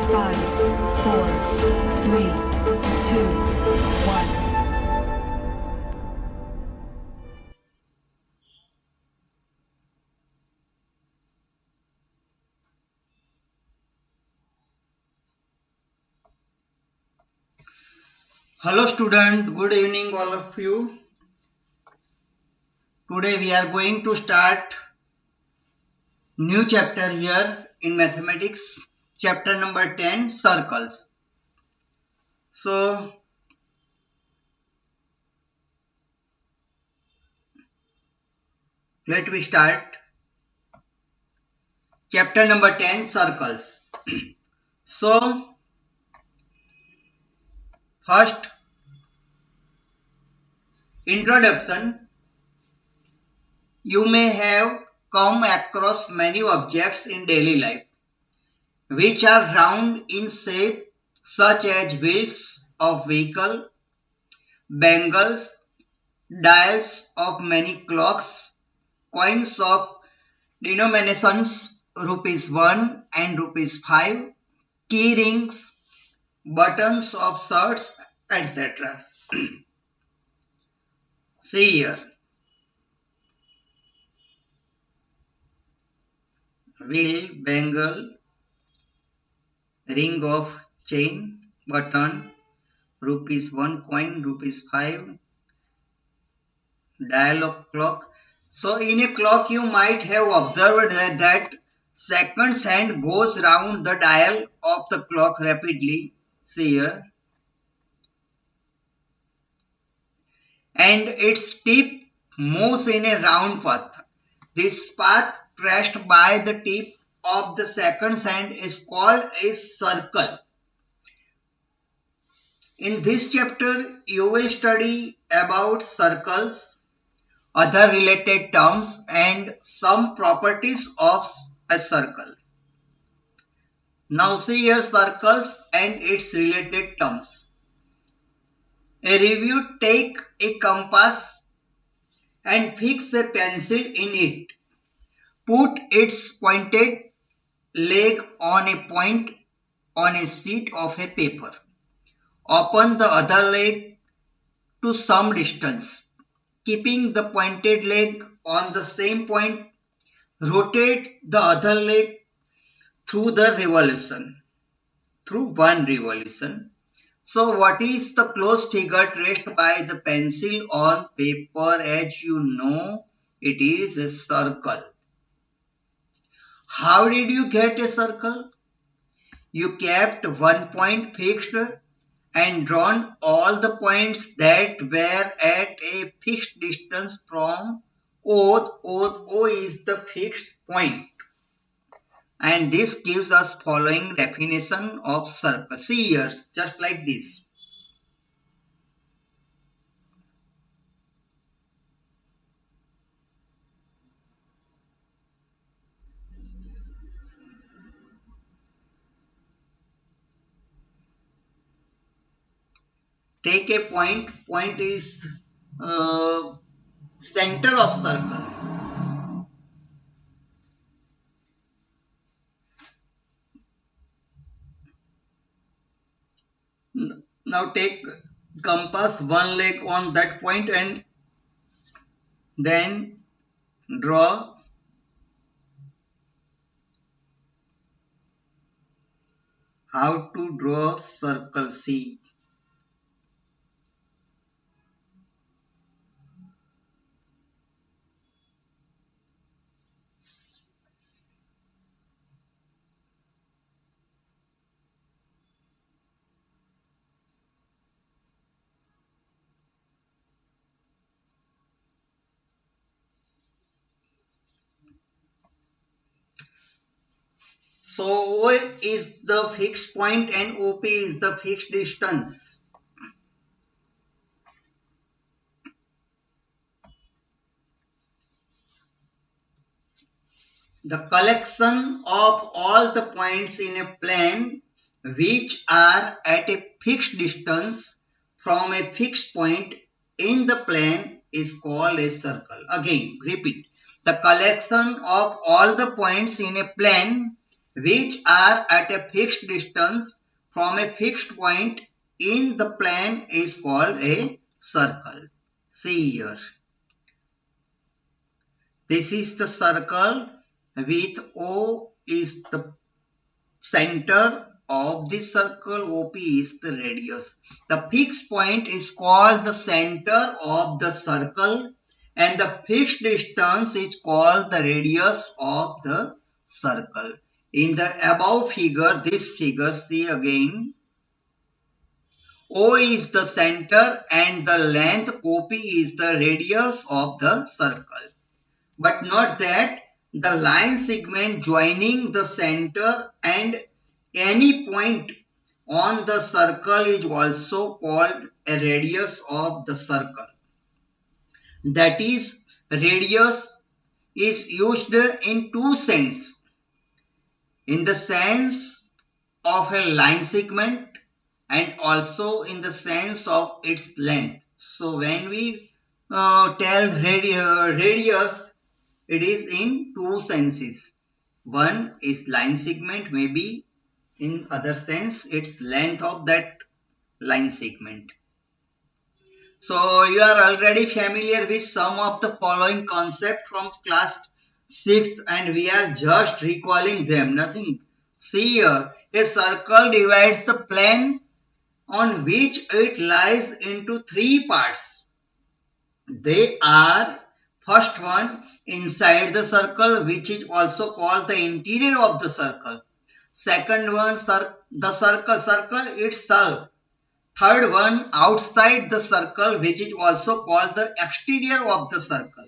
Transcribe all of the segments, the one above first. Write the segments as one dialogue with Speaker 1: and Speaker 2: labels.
Speaker 1: 5, 4, 3, 2, 1.
Speaker 2: Hello student, good evening all of you. Today we are going to start new chapter here in mathematics, chapter number 10, circles. So let me start chapter number 10, circles. So first introduction, you may have come across many objects in daily life which are round in shape such as wheels of vehicle, bangles, dials of many clocks, coins of denominations rupees 1 and rupees 5, key rings, buttons of shirts, etc. See here, wheel, bangle, ring of chain, button, rupees 1 coin, rupees 5, dial of clock. So in a clock you might have observed that seconds hand goes round the dial of the clock rapidly. See here. And its tip moves in a round path. This path pressed by the tip of the seconds hand is called a circle. In this chapter, you will study about circles, other related terms and some properties of a circle. Now see here circles and its related terms. A review: take a compass and fix a pencil in it. Put its pointed leg on a point on a sheet of a paper. Open the other leg to some distance. Keeping the pointed leg on the same point, rotate the other leg through one revolution. So what is the closed figure traced by the pencil on paper? As you know, it is a circle. How did you get a circle? You kept one point fixed and drawn all the points that were at a fixed distance from O. O is the fixed point. And this gives us following definition of circle. See here, just like this. Take a point. Point is center of circle. Now take compass, one leg on that point and then draw how to draw circle. See. So O is the fixed point and OP is the fixed distance. The collection of all the points in a plane which are at a fixed distance from a fixed point in the plane is called a circle. Again, repeat. The collection of all the points in a plane which are at a fixed distance from a fixed point in the plane is called a circle. See here. This is the circle with O is the center of the circle, OP is the radius. The fixed point is called the center of the circle and the fixed distance is called the radius of the circle. In the above figure, this figure, see again, O is the center and the length OP is the radius of the circle. But note that the line segment joining the center and any point on the circle is also called a radius of the circle. That is, radius is used in two senses. In the sense of a line segment and also in the sense of its length. So when we tell radius, it is in two senses. One is line segment, maybe in other sense its length of that line segment. So you are already familiar with some of the following concepts from class 6th and we are just recalling them, nothing. See here, a circle divides the plane on which it lies into three parts. They are, first one, inside the circle, which is also called the interior of the circle. Second one, the circle itself. Third one, outside the circle, which is also called the exterior of the circle.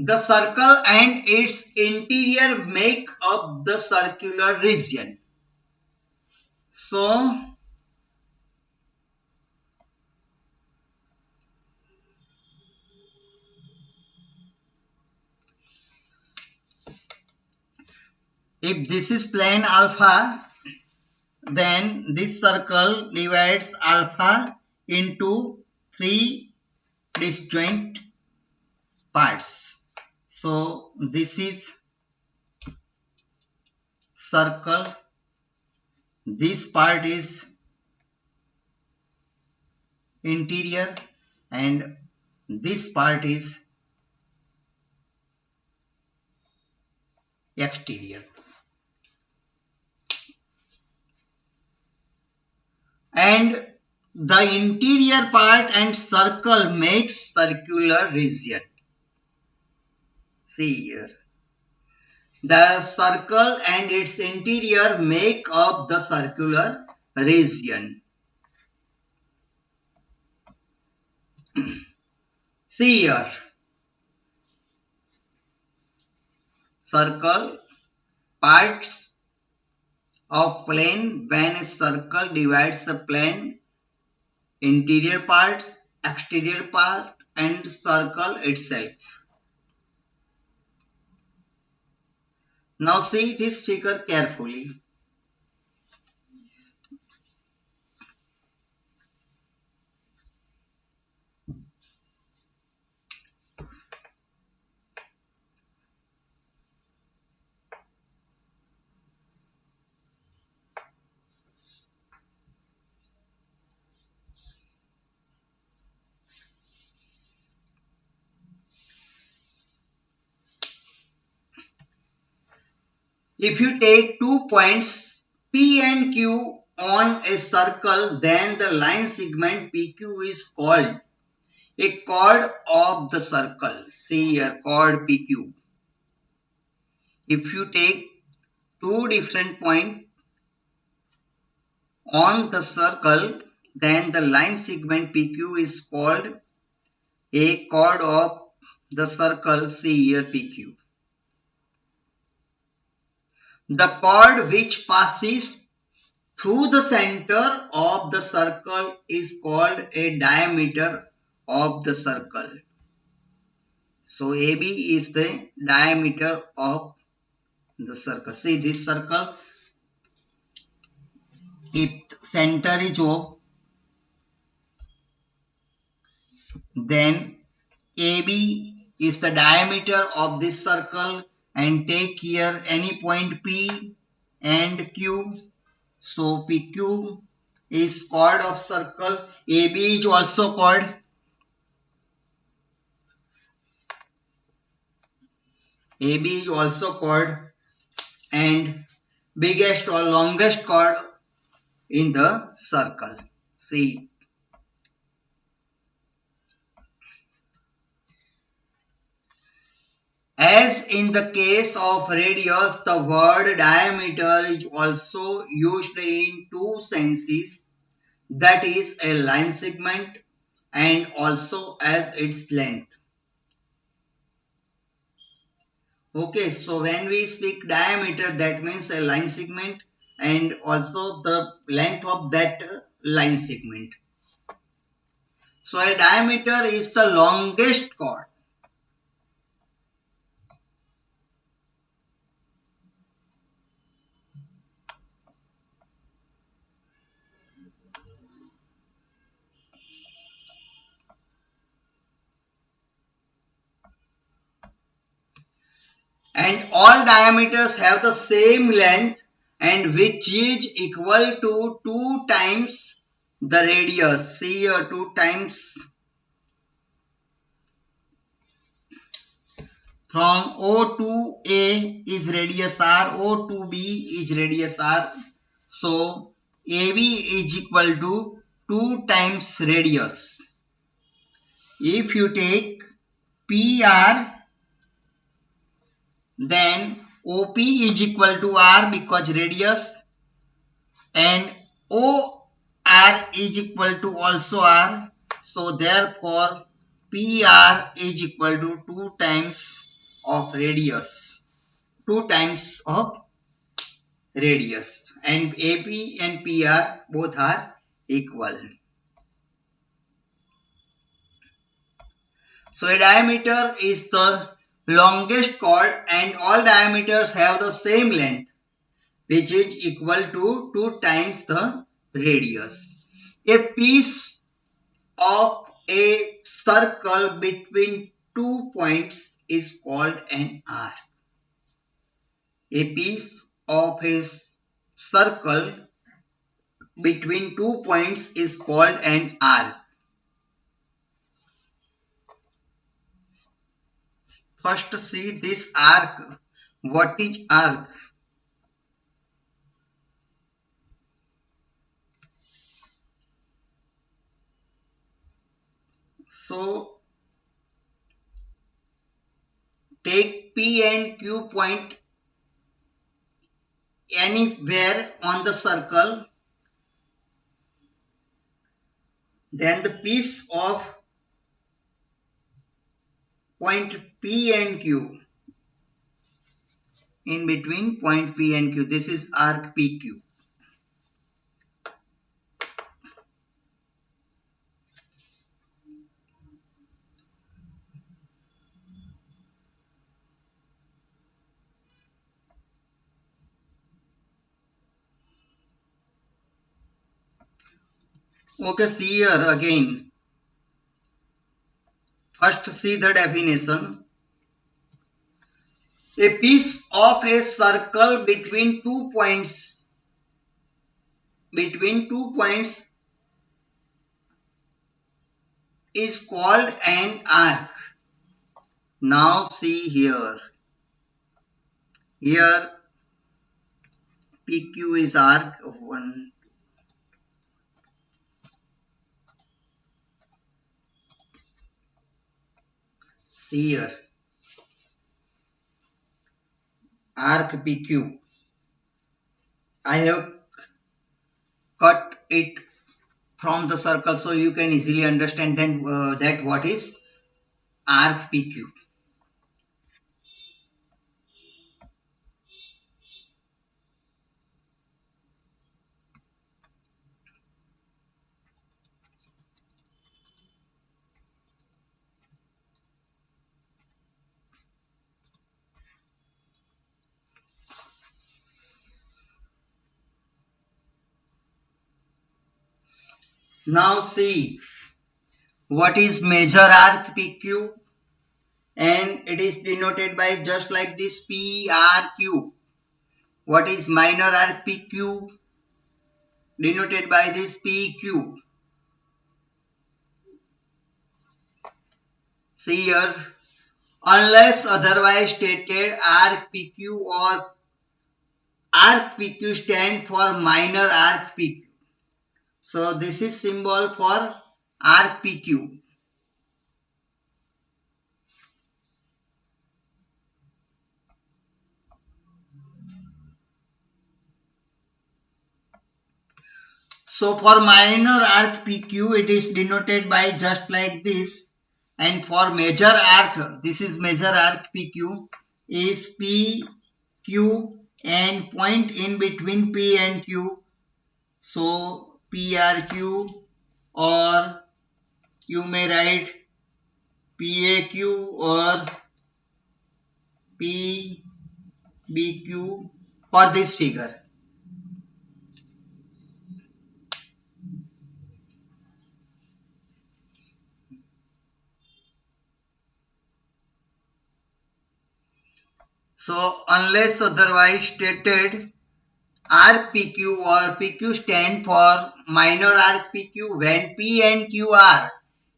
Speaker 2: The circle and its interior make up the circular region. So, if this is plane alpha, then this circle divides alpha into three disjoint parts. So this is circle, this part is interior and this part is exterior. And the interior part and circle makes circular region. See here. The circle and its interior make up the circular region. See here. Circle, parts of plane, when a circle divides a plane, interior parts, exterior part and circle itself. Now see this figure carefully. If you take 2 points P and Q on a circle, then the line segment PQ is called a chord of the circle. See here, chord PQ. If you take two different points on the circle, then the line segment PQ is called a chord of the circle. See here, PQ. The chord which passes through the center of the circle is called a diameter of the circle. So AB is the diameter of the circle. See this circle, if center is O Then AB is the diameter of this circle, and take here any point P and Q. So PQ is chord of circle. AB is also chord. AB is also chord and biggest or longest chord in the circle. See, as in the case of radius, the word diameter is also used in two senses, that is a line segment and also as its length. Okay, so when we speak diameter, that means a line segment and also the length of that line segment. So a diameter is the longest chord. And all diameters have the same length, and which is equal to 2 times the radius. See here, 2 times from O to A is radius R, O to B is radius R. So AB is equal to 2 times radius. If you take PR, then OP is equal to R because radius, and OR is equal to also R. So therefore PR is equal to 2 times of radius. 2 times of radius, and AP and PR both are equal. So a diameter is the longest chord and all diameters have the same length, which is equal to 2 times the radius. A piece of a circle between 2 points is called an arc. A piece of a circle between 2 points is called an arc. First see this arc. What is arc? So take P and Q point anywhere on the circle, then the piece of point P and Q, in between point P and Q, this is arc PQ. Okay, see here again. First see the definition. A piece of a circle between 2 points is called an arc. Now see here. Here PQ is arc of 1. See here. Arc PQ. I have cut it from the circle so you can easily understand then that what is arc PQ. Now see, What is major arc PQ? And it is denoted by just like this PRQ. What is minor arc PQ? Denoted by this PQ. See here, unless otherwise stated, arc PQ or arc PQ stand for minor arc PQ. So this is symbol for arc PQ. So for minor arc PQ, it is denoted by just like this. And for major arc, this is major arc PQ, is PQ and point in between P and Q. So PRQ, or you may write PAQ or PBQ for this figure. So unless otherwise stated, arc PQ or PQ stand for minor arc PQ when P and Q are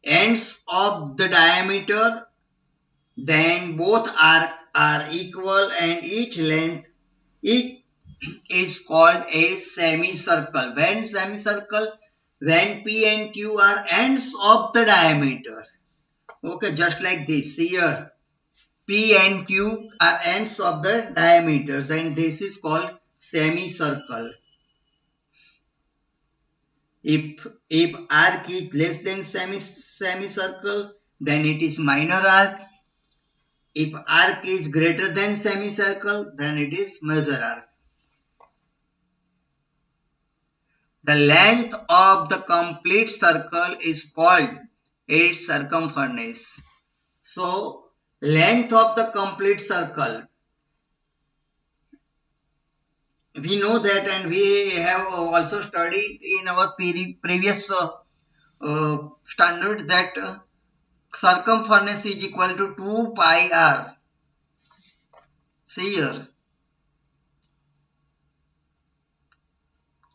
Speaker 2: ends of the diameter, then both arcs are equal and each length is called a semicircle. When semicircle, when P and Q are ends of the diameter. Okay, just like this. See here, P and Q are ends of the diameters, and this is called semicircle. If arc is less than semicircle, then it is minor arc. If arc is greater than semicircle, then it is major arc. The length of the complete circle is called its circumference. So, length of the complete circle, we know that, and we have also studied in our previous standard that circumference is equal to 2 pi r. See here,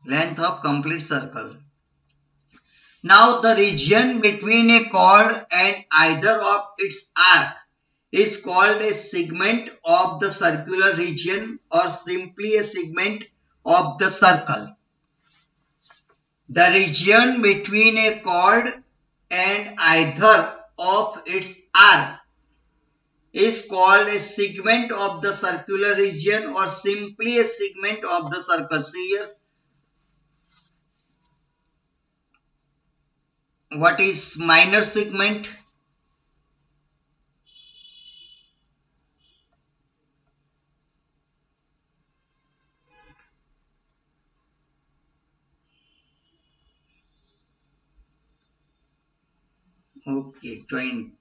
Speaker 2: length of complete circle. Now the region between a chord and either of its arc is called a segment of the circular region, or simply a segment of the circle. The region between a chord and either of its arc is called a segment of the circular region, or simply a segment of the circle. See here, what is minor segment? Okay, join.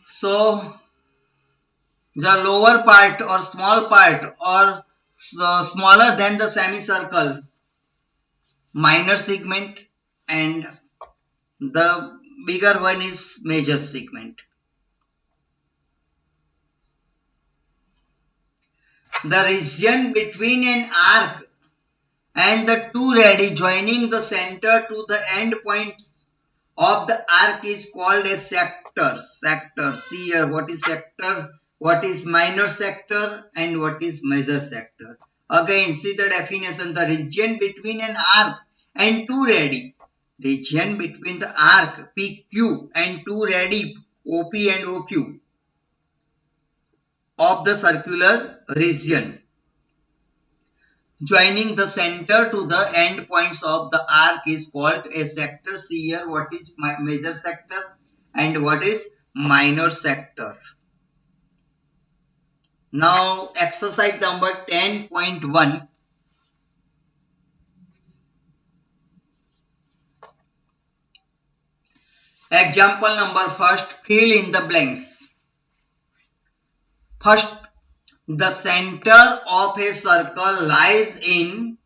Speaker 2: So the lower part or small part, or smaller than the semicircle, minor segment, and the bigger one is major segment. The region between an arc and the two radii joining the center to the end points of the arc is called a sector. Sector. See here, what is sector, what is minor sector, and what is major sector. Again, see the definition. The region between an arc and two radii. Region between the arc PQ and two radii OP and OQ of the circular region joining the center to the end points of the arc is called a sector. See here, what is major sector and what is minor sector. Now exercise number 10.1. Example number first, fill in the blanks. First, the center of a circle lies in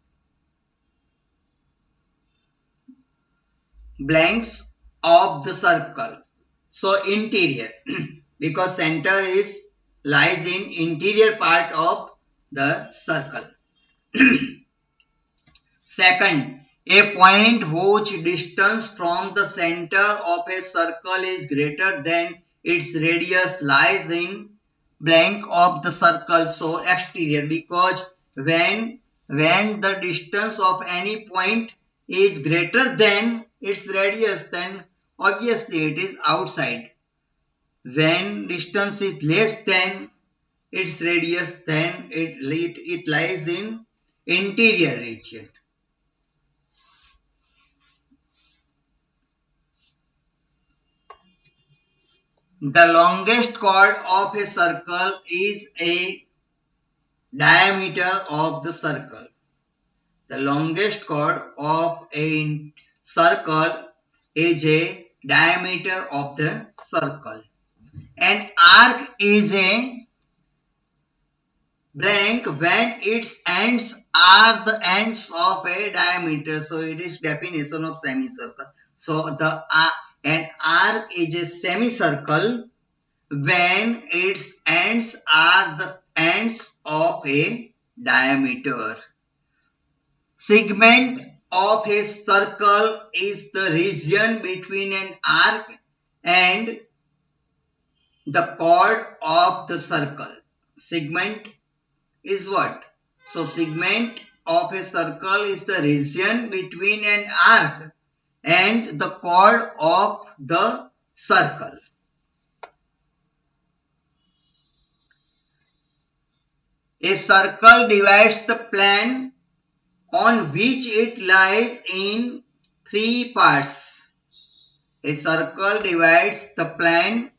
Speaker 2: blanks of the circle. So interior because center is lies in interior part of the circle. Second, a point whose distance from the center of a circle is greater than its radius lies in blank of the circle. So exterior because when the distance of any point is greater than its radius, then obviously it is outside. When distance is less than its radius, then it lies in interior region. The longest chord of a circle is a diameter of the circle. The longest chord of a circle is a diameter of the circle. An arc is a blank when its ends are the ends of a diameter. So it is definition of semicircle. So an arc is a semicircle when its ends are the ends of a diameter. Segment of a circle is the region between an arc and the chord of the circle. Segment is what? So segment of a circle is the region between an arc and the chord of the circle. A circle divides the plane on which it lies in three parts. A circle divides the plane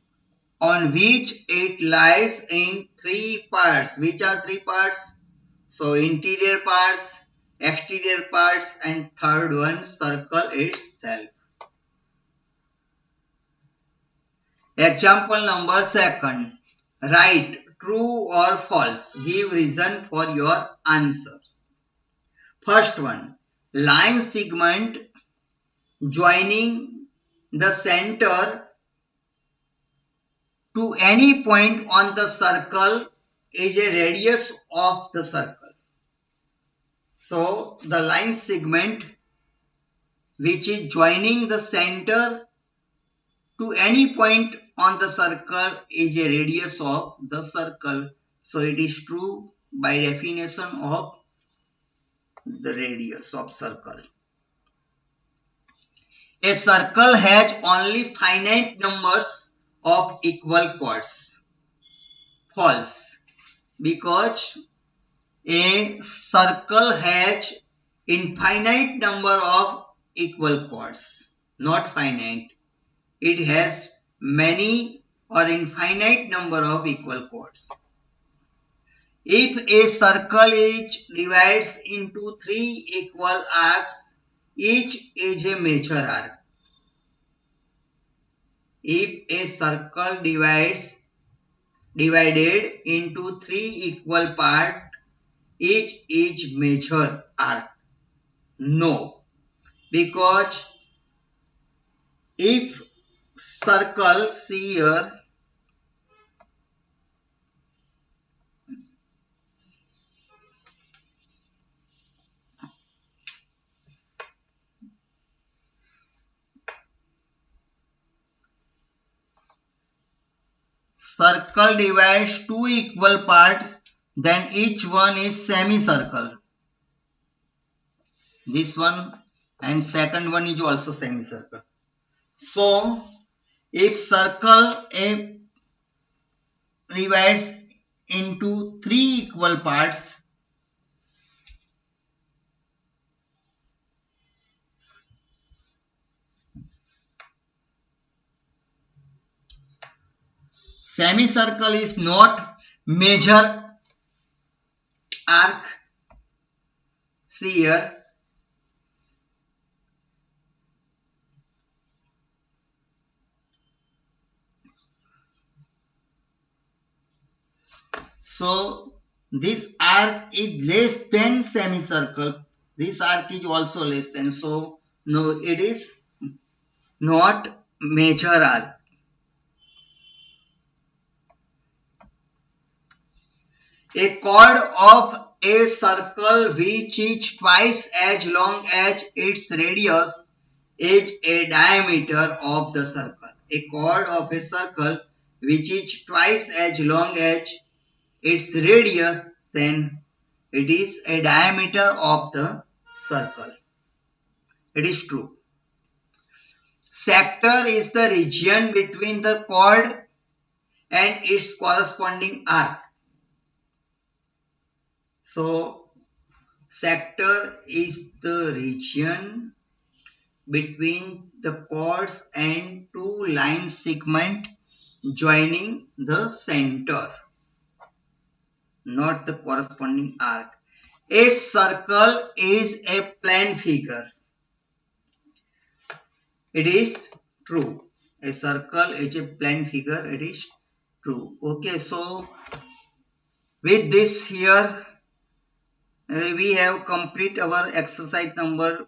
Speaker 2: on which it lies in three parts. Which are three parts? So interior parts, exterior parts, and third one, circle itself. Example number second. Write true or false. Give reason for your answer. First one, line segment joining the center to any point on the circle is a radius of the circle. So the line segment which is joining the center to any point on the circle is a radius of the circle. So it is true by definition of the radius of circle. A circle has only finite numbers of equal chords. False. Because a circle has infinite number of equal chords. Not finite. It has many or infinite number of equal chords. If a circle is divided into three equal arcs, each is a major arc. If a circle divided into three equal parts, each is major arc. No, because if circle, see here, circle divides two equal parts, then each one is semicircle. This one and second one is also semicircle. So, if circle A divides into three equal parts, semicircle is not major arc. See here. So this arc is less than semicircle. This arc is also less than. So no, it is not major arc. A chord of a circle which is twice as long as its radius is a diameter of the circle. A chord of a circle which is twice as long as its radius, then it is a diameter of the circle. It is true. Sector is the region between the chord and its corresponding arc. So, sector is the region between the chords and two line segment joining the center, not the corresponding arc. A circle is a plane figure. It is true. A circle is a plane figure. It is true. Okay, so with this here, we have complete our exercise number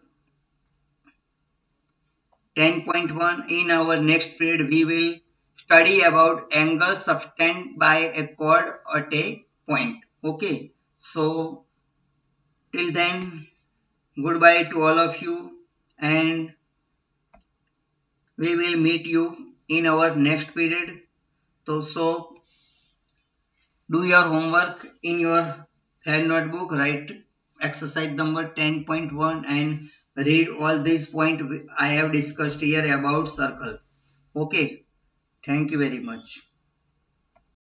Speaker 2: 10.1. In our next period, we will study about angle subtended by a chord at a point. Okay, so till then, goodbye to all of you, and we will meet you in our next period. So do your homework in your head notebook, write exercise number 10.1 and read all these points I have discussed here about circle. Okay, thank you very much.